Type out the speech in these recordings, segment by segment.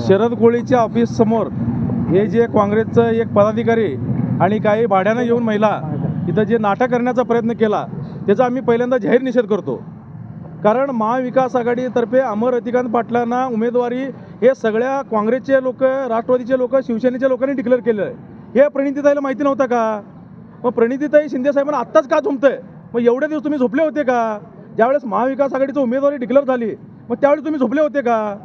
Sharad कोळीच्या office समोर हे जे काँग्रेसचं एक पदाधिकारी आणि काही भाड्यानं येऊन महिला इथं जे नाटक करण्याचा प्रयत्न केला त्याचा आम्ही पहिल्यांदा जाहीर निषेध करतो. कारण महाविकास आघाडीतर्फे अमर रतिकांत पाटलांना उमेदवारी हे सगळ्या काँग्रेसचे लोक, राष्ट्रवादीचे लोक, शिवसेनेच्या लोकांनी डिक्लेअर केलं आहे. हे प्रणितीताईला माहिती नव्हतं का? मग प्रणितीताई शिंदे साहेबांना आत्ताच का झोंबतंय? मग एवढे दिवस तुम्ही झोपले होते का? ज्यावेळेस महाविकास आघाडीची उमेदवारी डिक्लेअर झाली मग त्यावेळी तुम्ही झोपले होते का?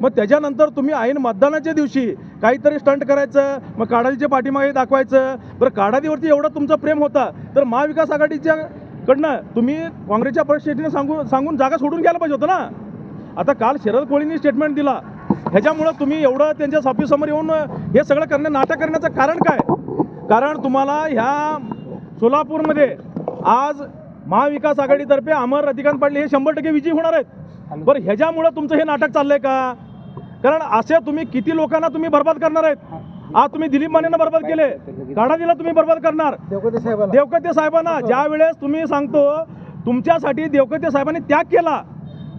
मग त्याच्यानंतर तुम्ही ऐन मतदानाच्या दिवशी काहीतरी स्टंट करायचं, मग काडादीच्या पाठीमागे दाखवायचं. बरं, काडादीवरती एवढं तुमचं प्रेम होता तर महाविकास आघाडीच्या कडनं तुम्ही काँग्रेसच्या परिस्थितीने सांगून जागा सोडून घ्यायला पाहिजे होतं ना. आता काल शरद कोळींनी स्टेटमेंट दिला, ह्याच्यामुळं तुम्ही एवढं त्यांच्या ऑफिससमोर येऊन हे सगळं नाटक करण्याचं कारण काय? कारण तुम्हाला ह्या सोलापूरमध्ये आज महाविकास आघाडीतर्फे अमर रतिकांत पाटील हे 100% विजयी होणार आहेत. बरं, ह्याच्यामुळं तुमचं हे नाटक चाललंय का? कारण असे तुम्ही किती लोकांना तुम्ही बर्बाद करणार आहेत? आज तुम्ही दिलीप मानेंना बर्बाद केले, काडादीला तुम्ही बर्बाद करणार, देवकते साहेबांना. ज्या वेळेस तुम्ही सांगतो तुमच्यासाठी देवकते साहेबांनी त्याग केला,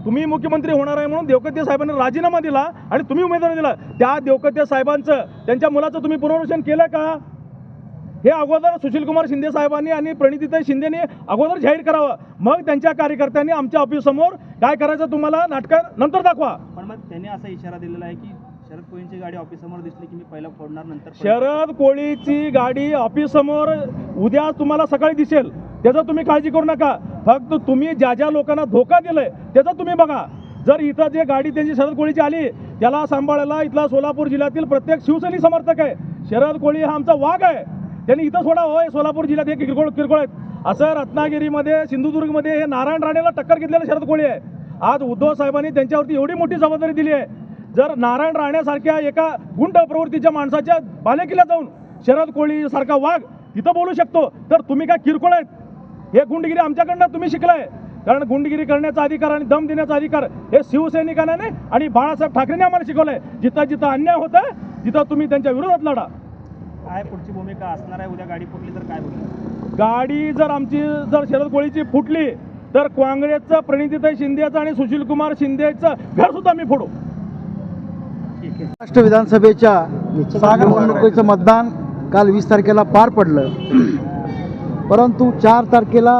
तुम्ही मुख्यमंत्री होणार आहे म्हणून देवकते साहेबांनी राजीनामा दिला आणि तुम्ही उमेदवारी दिला, त्या देवकते साहेबांचं त्यांच्या मुलाचं तुम्ही पुनर्वसन केलं का? हे अगोदर सुशीलकुमार शिंदे साहेबांनी आणि प्रणितीताई शिंदेने अगोदर जाहीर करावं, मग त्यांच्या कार्यकर्त्यांनी आमच्या ऑफिससमोर काय करायचं तुम्हाला नाटकं नंतर दाखवा. पण मग त्यांनी असा इशारा दिलेला आहे की शरद कोळींची गाडी ऑफिससमोर दिसली की मी पहिला फोडणार, नंतर शरद कोळीची गाडी ऑफिससमोर उद्या तुम्हाला सकाळी दिसेल, त्याचं तुम्ही काळजी करू नका. फक्त तुम्ही ज्या ज्या लोकांना धोका दिलाय त्याचं तुम्ही बघा. जर इथं जे गाडी त्यांची शरद कोळीची आली त्याला सांभाळायला इथला सोलापूर जिल्ह्यातील प्रत्येक शिवसैनिक समर्थक आहे. शरद कोळी हा आमचा वाघ आहे, त्यांनी इथं सोडा. होय, सोलापूर जिल्ह्यात हे किरकोळ आहेत. असं रत्नागिरीमध्ये, सिंधुदुर्गमध्ये हे नारायण राणेला टक्कर घेतलेलं शरद कोळी आहे. आज उद्धव साहेबांनी त्यांच्यावरती एवढी मोठी जबाबदारी दिली आहे. जर नारायण राणेसारख्या एका गुंड प्रवृत्तीच्या माणसाच्या बालेकिल्ला जाऊन शरद कोळी सारखा वाघ तिथं बोलू शकतो तर तुम्ही काय किरकोळ आहेत? हे गुंडगिरी आमच्याकडनं तुम्ही शिकलाय. कारण गुंडगिरी करण्याचा अधिकार आणि दम देण्याचा अधिकार हे शिवसैनिकांना आणि बाळासाहेब ठाकरेंनी आम्हाला शिकवलंय. जिथं जिथं अन्याय होतं तिथं तुम्ही त्यांच्या विरोधात लढा. काय पुढची भूमिका असणार आहे? उद्या गाडी फुटली तर काय होईल? गाडी जर शरद कोळीची फुटली तर काँग्रेसचं, प्रणितीताई शिंदेचं आणि सुशीलकुमार शिंदेचं घर सुद्धा आम्ही फोडू. महाराष्ट्र विधानसभेच्या निवडणुकीचं मतदान काल 20 तारखेला पार पडलं, परंतु 4 तारखेला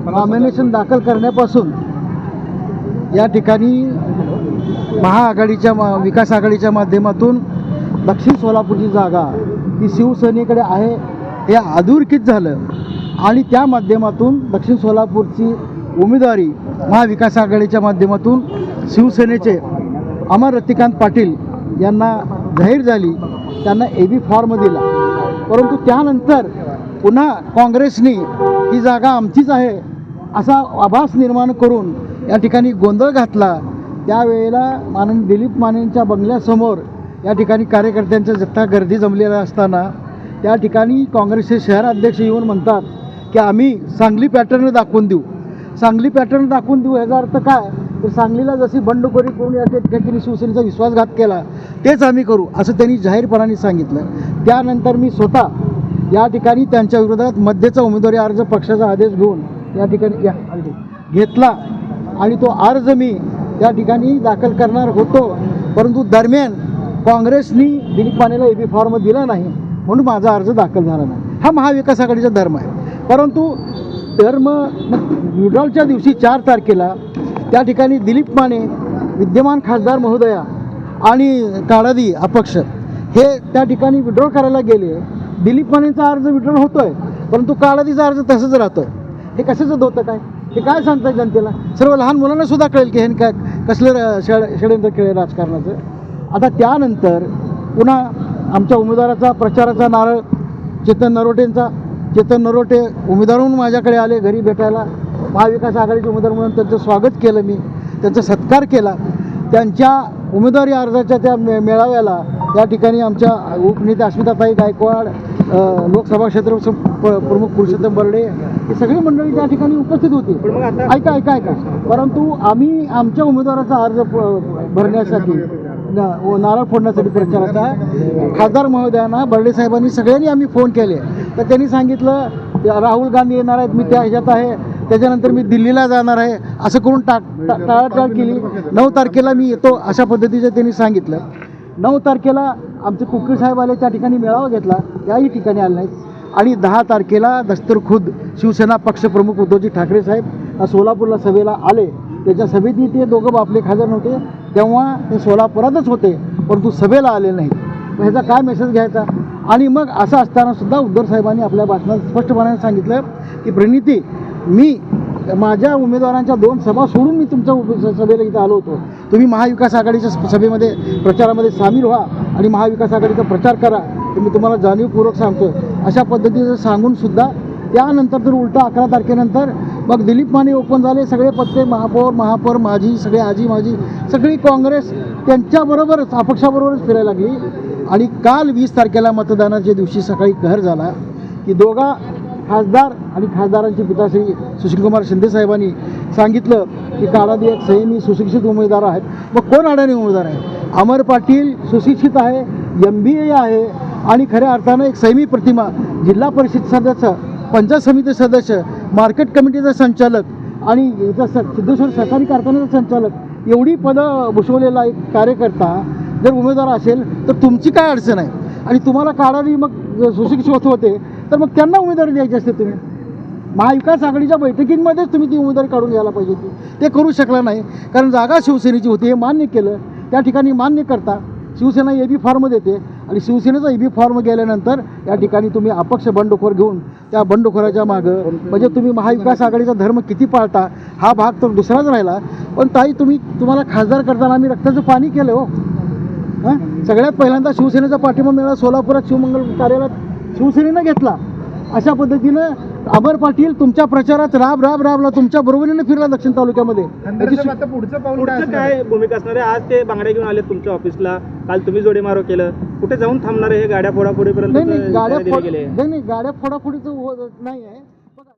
नॉमिनेशन दाखल करण्यापासून या ठिकाणी महाआघाडीच्या विकास आघाडीच्या माध्यमातून दक्षिण सोलापूरची जागा ही शिवसेनेकडे आहे हे अधोरेखित झालं आणि त्या माध्यमातून दक्षिण सोलापूरची उमेदवारी महाविकास आघाडीच्या माध्यमातून शिवसेनेचे अमर रतिकांत पाटील यांना जाहीर झाली. त्यांना AB फॉर्म दिला, परंतु त्यानंतर पुन्हा काँग्रेसने ही जागा आमचीच आहे असा आभास निर्माण करून या ठिकाणी गोंधळ घातला. त्यावेळेला माननीय दिलीप मानेंच्या बंगल्यासमोर या ठिकाणी कार्यकर्त्यांचा जथ्था गर्दी जमलेला असताना त्या ठिकाणी काँग्रेसचे शहर अध्यक्ष येऊन म्हणतात की आम्ही सांगली पॅटर्न दाखवून देऊ. सांगली पॅटर्न दाखवून देऊ याचा अर्थ काय? तर सांगलीला जशी बंडखोरी करून या ठिकाणी शिवसेनेचा विश्वासघात केला तेच आम्ही करू असं त्यांनी जाहीरपणाने सांगितलं. त्यानंतर मी स्वतः या ठिकाणी त्यांच्या विरोधात मध्येचा उमेदवारी अर्ज पक्षाचा आदेश घेऊन या ठिकाणी घेतला आणि तो अर्ज मी त्या ठिकाणी दाखल करणार होतो, परंतु दरम्यान काँग्रेसनी दिलीप मानेला AB फॉर्म दिला नाही म्हणून माझा अर्ज दाखल झाला नाही. हा महाविकास आघाडीचा धर्म आहे. परंतु विड्रॉलच्या दिवशी 4 तारखेला त्या ठिकाणी दिलीप माने, विद्यमान खासदार महोदया आणि काडादी अपक्ष हे त्या ठिकाणी विड्रॉल करायला गेले. दिलीप मानेंचा अर्ज विड्रॉल होतोय परंतु काडादीचा अर्ज तसंच राहतोय. हे कशाचं होतं काय? हे काय सांगताय जनतेला? सर्व लहान मुलांना सुद्धा कळेल की हे काय कसलं षडयंत्र केलं राजकारणाचं. आता त्यानंतर पुन्हा आमच्या उमेदवाराचा प्रचाराचा नारळ चेतन नरोटे उमेदवार म्हणून माझ्याकडे आले घरी भेटायला. महाविकास आघाडीचे उमेदवार म्हणून त्यांचं स्वागत केलं, मी त्यांचा सत्कार केला. त्यांच्या उमेदवारी अर्जाच्या त्या मेळाव्याला त्या ठिकाणी आमच्या उपनेते अस्मिताताई गायकवाड, लोकसभा क्षेत्र प्रमुख पुरुषोत्तम बर्डे हे सगळी मंडळी त्या ठिकाणी उपस्थित होती. ऐका परंतु आम्ही आमच्या उमेदवाराचा अर्ज भरण्यासाठी, नारळ फोडण्यासाठी प्रचाराचा खासदार महोदयांना, बर्डे साहेबांनी सगळ्यांनी आम्ही फोन केले तर त्यांनी सांगितलं राहुल गांधी येणार आहेत, मी त्या ह्याच्यात आहे, त्याच्यानंतर मी दिल्लीला जाणार आहे असं करून टाळाटाळ केली. 9 तारखेला मी येतो अशा पद्धतीचं त्यांनी सांगितलं. 9 तारखेला आमचे कुक्कुळ साहेब आले, त्या ठिकाणी मेळावा घेतला, त्याही ठिकाणी आले नाहीत. आणि 10 तारखेला दस्तरखुद शिवसेना पक्षप्रमुख उद्धवजी ठाकरे साहेब सोलापूरला सभेला आले. त्याच्या सभेतही ते दोघं बापले खासदार नव्हते, तेव्हा ते सोलापुरातच होते, परंतु सभेला आले नाहीत. मग ह्याचा काय मेसेज घ्यायचा? आणि मग असं असताना सुद्धा उद्धव साहेबांनी आपल्या भाषणात स्पष्टपणे सांगितलं की प्रणिती, मी माझ्या उमेदवारांच्या 2 सभा सोडून मी तुमच्या सभेला इथं आलो होतो. तुम्ही महाविकास आघाडीच्या सभेमध्ये प्रचारामध्ये सामील व्हा आणि महाविकास आघाडीचा प्रचार करा, तर मी तुम्हाला जाणीवपूर्वक सांगतो. अशा पद्धतीचं सांगून सुद्धा त्यानंतर तर उलटा 11 तारखेनंतर मग दिलीप माने ओपन झाले. सगळे पत्ते महापौर माजी सगळे आजी माजी सगळी काँग्रेस त्यांच्याबरोबरच अपक्षाबरोबरच फिरायला लागली. आणि काल 20 तारखेला मतदानाच्या दिवशी सकाळी कहर झाला की दोघा खासदार आणि खासदारांचे पिताश्री सुशीलकुमार शिंदे साहेबांनी सांगितलं की काळादी एक संयमी सुशिक्षित उमेदवार आहेत. मग कोण अडाणी उमेदवार आहे? अमर पाटील सुशिक्षित आहे, MBA आहे आणि खऱ्या अर्थानं एक संयमी प्रतिमा, जिल्हा परिषद सदस्य, पंचायत समिती सदस्य, मार्केट कमिटीचा संचालक आणि इथं सिद्धेश्वर सहकारी कारखान्याचा संचालक, एवढी पदं भूषवलेला एक कार्यकर्ता जर उमेदवार असेल तर तुमची काय अडचण आहे? आणि तुम्हाला काढावी मग सुशिक्षित होते तर मग त्यांना उमेदवारी द्यायची असते. तुम्ही महाविकास आघाडीच्या बैठकींमध्येच तुम्ही ती उमेदवारी काढून घ्यायला पाहिजे होती. ते करू शकला नाही, कारण जागा शिवसेनेची होती हे मान्य केलं. त्या ठिकाणी मान्य करता शिवसेना EB फॉर्म देते आणि शिवसेनेचा EB फॉर्म गेल्यानंतर या ठिकाणी तुम्ही अपक्ष बंडखोर घेऊन त्या बंडखोराच्या मागं म्हणजे तुम्ही महाविकास आघाडीचा धर्म किती पाळता हा भाग तर दुसराच राहिला. पण ताई, तुम्हाला खासदार करताना आम्ही रक्ताचं पाणी केलं हो. हां, सगळ्यात पहिल्यांदा शिवसेनेचा पाठिंबा मिळाला सोलापुरात शिवमंगल कार्यालयात शिवसेनेनं घेतला. अशा पद्धतीनं अमर पाटील तुमच्या प्रचारात राबला, तुमच्या बरोबरीने फिरला दक्षिण तालुक्यामध्ये. पुढचं काय भूमिका असणार आहे? आज ते बांगड्या घेऊन आले तुमच्या ऑफिसला, काल तुम्ही जोडीमारो केलं, कुठे जाऊन थांबणार आहे? हे गाड्या फोडाफोडीपर्यंत नाही, गाड्या फोडाफोडीचं नाही आहे.